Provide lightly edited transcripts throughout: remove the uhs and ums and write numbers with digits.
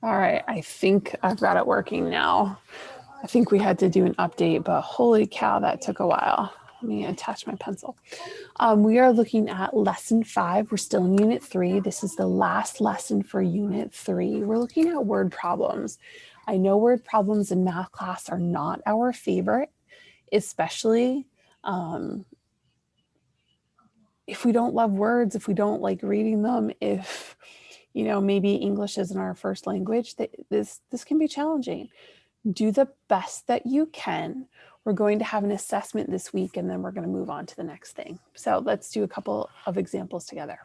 All right, I think I've got it working now. I think we had to do an update, but holy cow, that took a while. Let me attach my pencil. We are looking at lesson 5. We're still in unit 3. This is the last lesson for unit 3. We're looking at word problems. I know word problems in math class are not our favorite, especially if we don't love words, if we don't like reading them, if maybe English isn't our first language, this can be challenging. Do the best that you can. We're going to have an assessment this week, and then we're going to move on to the next thing. So let's do a couple of examples together.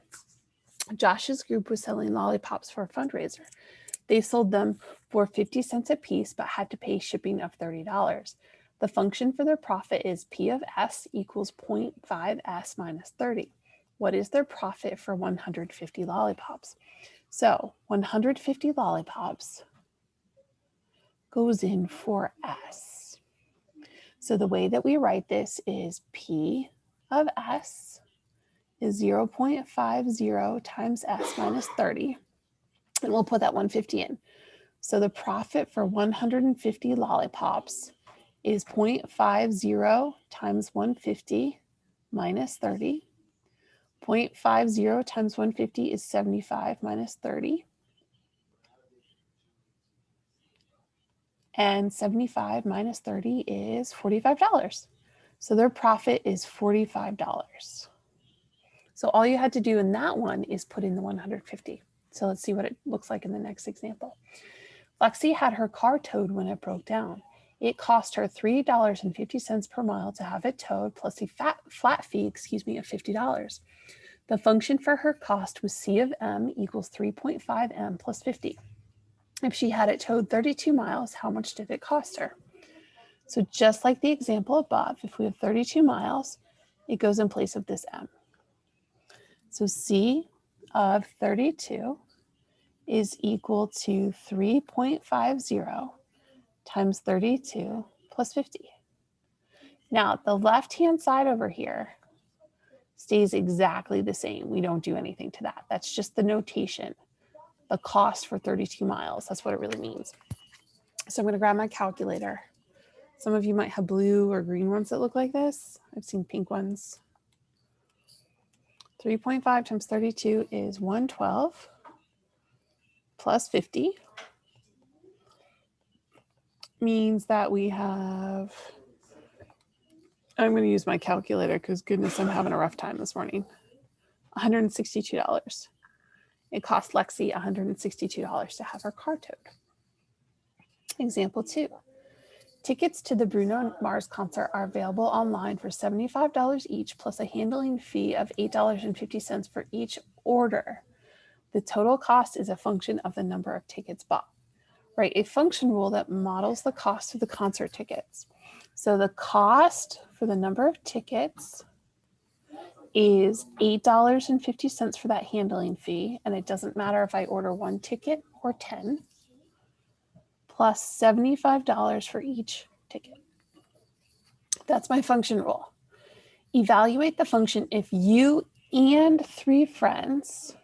Josh's group was selling lollipops for a fundraiser. They sold them for 50 cents a piece, but had to pay shipping of $30. The function for their profit is P of S equals 0.5S minus 30. What is their profit for 150 lollipops? So 150 lollipops goes in for S. So the way that we write this is P of S is 0.50 times S minus 30. And we'll put that 150 in. So the profit for 150 lollipops is 0.50 times 150 minus 30. 0.50 times 150 is 75 minus 30. And 75 minus 30 is $45. So their profit is $45. So all you had to do in that one is put in the 150. So let's see what it looks like in the next example. Lexi had her car towed when it broke down. It cost her $3.50 per mile to have it towed, plus a flat fee, of $50. The function for her cost was C of M equals 3.5 M plus 50. If she had it towed 32 miles, how much did it cost her? So just like the example above, if we have 32 miles, it goes in place of this M. So C of 32 is equal to 3.50 times 32 plus 50. Now, the left-hand side over here stays exactly the same. We don't do anything to that. That's just the notation, the cost for 32 miles. That's what it really means. So I'm going to grab my calculator. Some of you might have blue or green ones that look like this. I've seen pink ones. 3.5 times 32 is 112 plus 50 means that we have, I'm going to use my calculator because goodness, I'm having a rough time this morning. $162. It cost Lexi $162 to have her car towed. Example 2. Tickets to the Bruno Mars concert are available online for $75 each plus a handling fee of $8.50 for each order. The total cost is a function of the number of tickets bought. Write a function rule that models the cost of the concert tickets. So the cost for the number of tickets is $8.50 for that handling fee, and it doesn't matter if I order 1 ticket or 10, plus $75 for each ticket. That's my function rule. Evaluate the function if you and 3 friends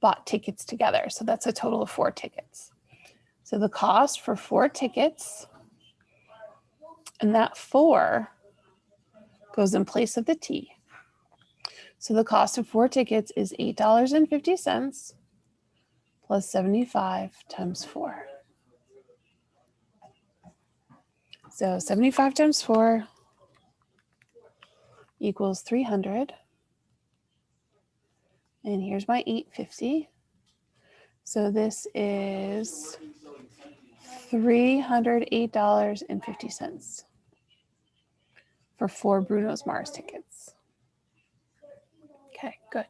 bought tickets together. So that's a total of 4 tickets. So the cost for 4 tickets, and that 4 goes in place of the T. So the cost of 4 tickets is $8.50 plus 75 times 4. So 75 times 4 equals 300. And here's my 850. So this is $308.50 for 4 Bruno Mars tickets. Okay, good.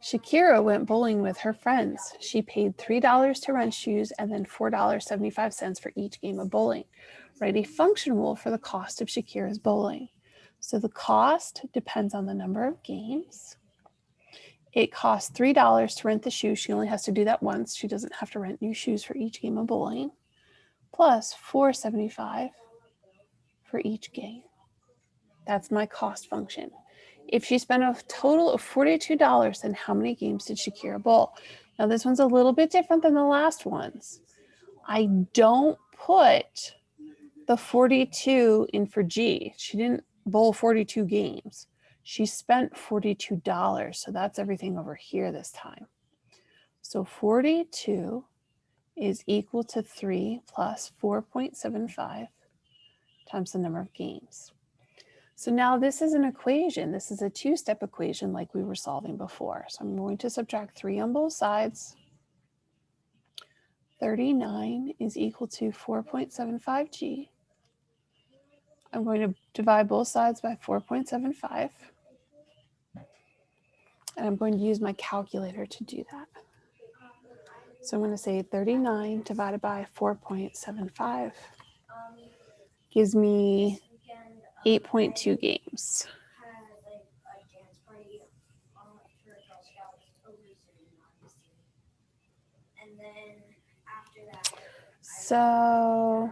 Shakira went bowling with her friends. She paid $3 to rent shoes and then $4.75 for each game of bowling. Write a function rule for the cost of Shakira's bowling. So the cost depends on the number of games. It costs $3 to rent the shoes. She only has to do that once. She doesn't have to rent new shoes for each game of bowling. Plus $4.75 for each game. That's my cost function. If she spent a total of $42, then how many games did Shakira bowl? Now this one's a little bit different than the last ones. I don't put the 42 in for G. She didn't bowl 42 games. She spent $42, so that's everything over here this time. So 42 is equal to 3 plus 4.75 times the number of games. So now this is an equation. This is a two-step equation like we were solving before. So I'm going to subtract 3 on both sides. 39 is equal to 4.75G. I'm going to divide both sides by 4.75. And I'm going to use my calculator to do that. So I'm going to say 39 divided by 4.75 gives me 8.2 games. So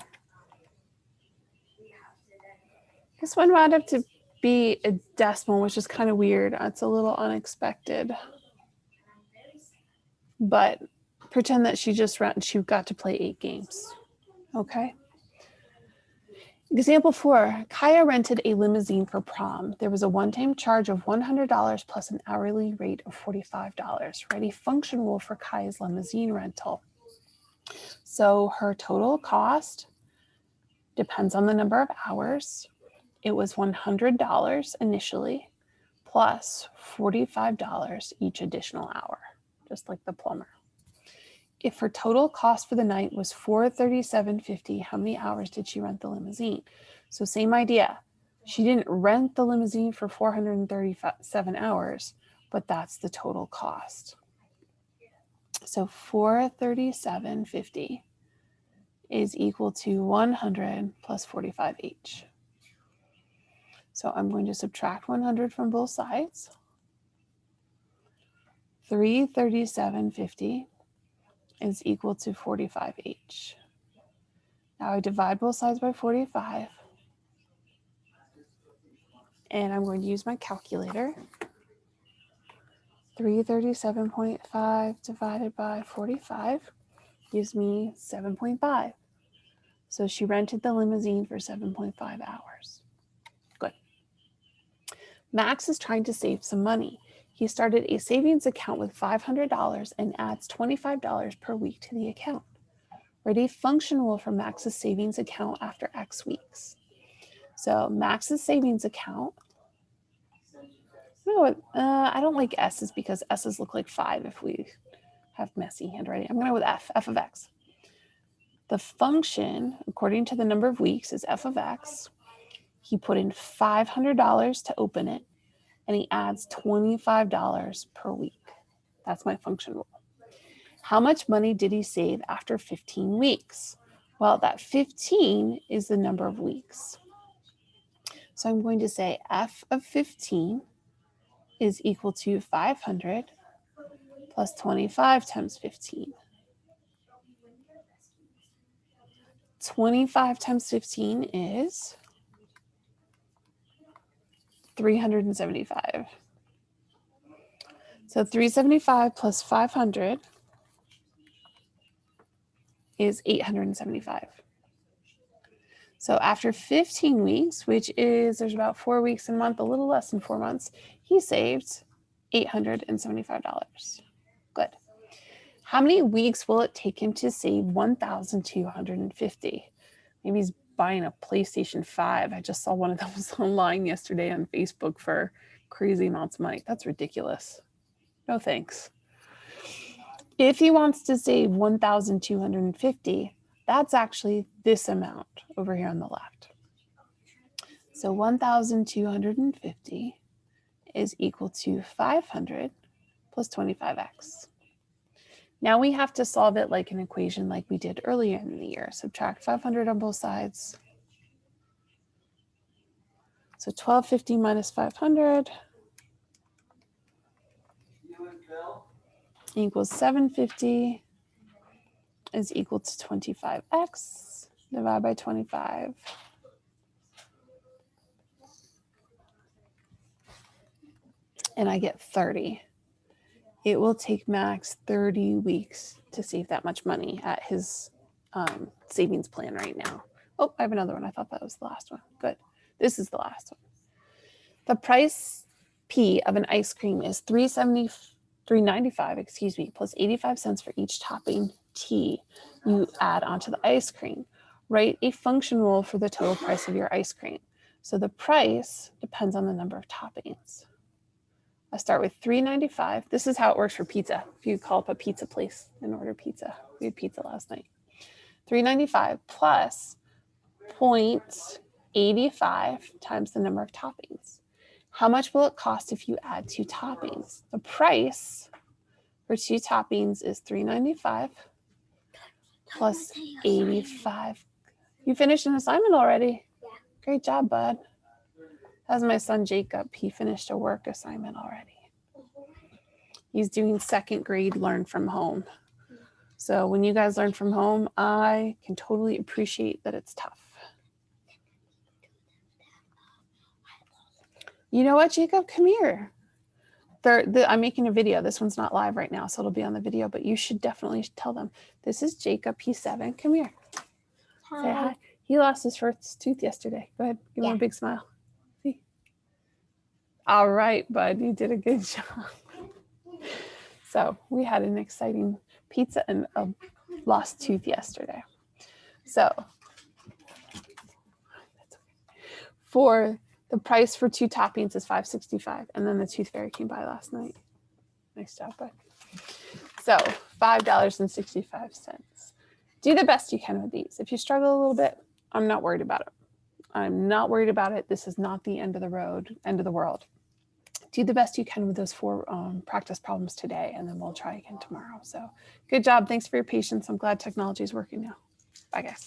this one wound up to be a decimal, which is kind of weird. It's a little unexpected. But pretend that she got to play 8 games. Okay. Example 4, Kaya rented a limousine for prom. There was a one-time charge of $100 plus an hourly rate of $45. Write a function rule for Kaya's limousine rental. So her total cost depends on the number of hours. It was $100 initially plus $45 each additional hour, just like the plumber. If her total cost for the night was $437.50, how many hours did she rent the limousine? So same idea. She didn't rent the limousine for 437 hours, but that's the total cost. So $437.50 is equal to 100 plus 45 each. So I'm going to subtract 100 from both sides. $337.50 is equal to 45H. Now I divide both sides by 45. And I'm going to use my calculator. 337.5 divided by 45 gives me 7.5. So she rented the limousine for 7.5 hours. Good. Max is trying to save some money. He started a savings account with $500 and adds $25 per week to the account. Write a function rule for Max's savings account after X weeks. So Max's savings account, I don't like S's because S's look like 5 if we have messy handwriting. I'm going to go with f of X. The function, according to the number of weeks, is f of X. He put in $500 to open it, and he adds $25 per week. That's my function rule. How much money did he save after 15 weeks? Well, that 15 is the number of weeks. So I'm going to say f of 15 is equal to 500 plus 25 times 15. 25 times 15 is 375. So 375 plus 500 is 875. So after 15 weeks, which is, there's about 4 weeks a month, a little less than 4 months, he saved $875. Good. How many weeks will it take him to save 1,250? Maybe he's buying a PlayStation 5. I just saw one of those online yesterday on Facebook for crazy amounts of money. That's ridiculous. No thanks. If he wants to save 1,250, that's actually this amount over here on the left. So 1,250 is equal to 500 plus 25x. Now we have to solve it like an equation like we did earlier in the year. Subtract 500 on both sides. So 1,250 minus 500 equals 750 is equal to 25x. Divide by 25. And I get 30. it will take Max 30 weeks to save that much money at his savings plan right now. Oh, I have another one. I thought that was the last one. Good. This is the last one. The price P of an ice cream is $3.95, excuse me, plus 85 cents for each topping T you add onto the ice cream. Write a function rule for the total price of your ice cream. So the price depends on the number of toppings. I start with $3.95. This is how it works for pizza. If you call up a pizza place and order pizza, we had pizza last night. $3.95 plus 0.85 times the number of toppings. How much will it cost if you add 2 toppings? The price for 2 toppings is $3.95 plus 85. You finished an assignment already? Yeah. Great job, bud. That's my son Jacob. He finished a work assignment already. He's doing 2nd grade learn from home. So when you guys learn from home, I can totally appreciate that it's tough. You know what, Jacob? Come here. I'm making a video. This one's not live right now, so it'll be on the video, but you should definitely tell them. This is Jacob. He's 7. Come here. Hi. Say hi. He lost his first tooth yesterday. Go ahead. Give him a big smile. See? All right, bud. You did a good job. So we had an exciting pizza and a lost tooth yesterday. So for the price for 2 toppings is $5.65, and then the tooth fairy came by last night. Nice job, bud. So $5.65. Do the best you can with these. If you struggle a little bit, I'm not worried about it. I'm not worried about it. This is not the end of the road, end of the world. Do the best you can with those 4 practice problems today, and then we'll try again tomorrow. So good job. Thanks for your patience. I'm glad technology is working now. Bye, guys.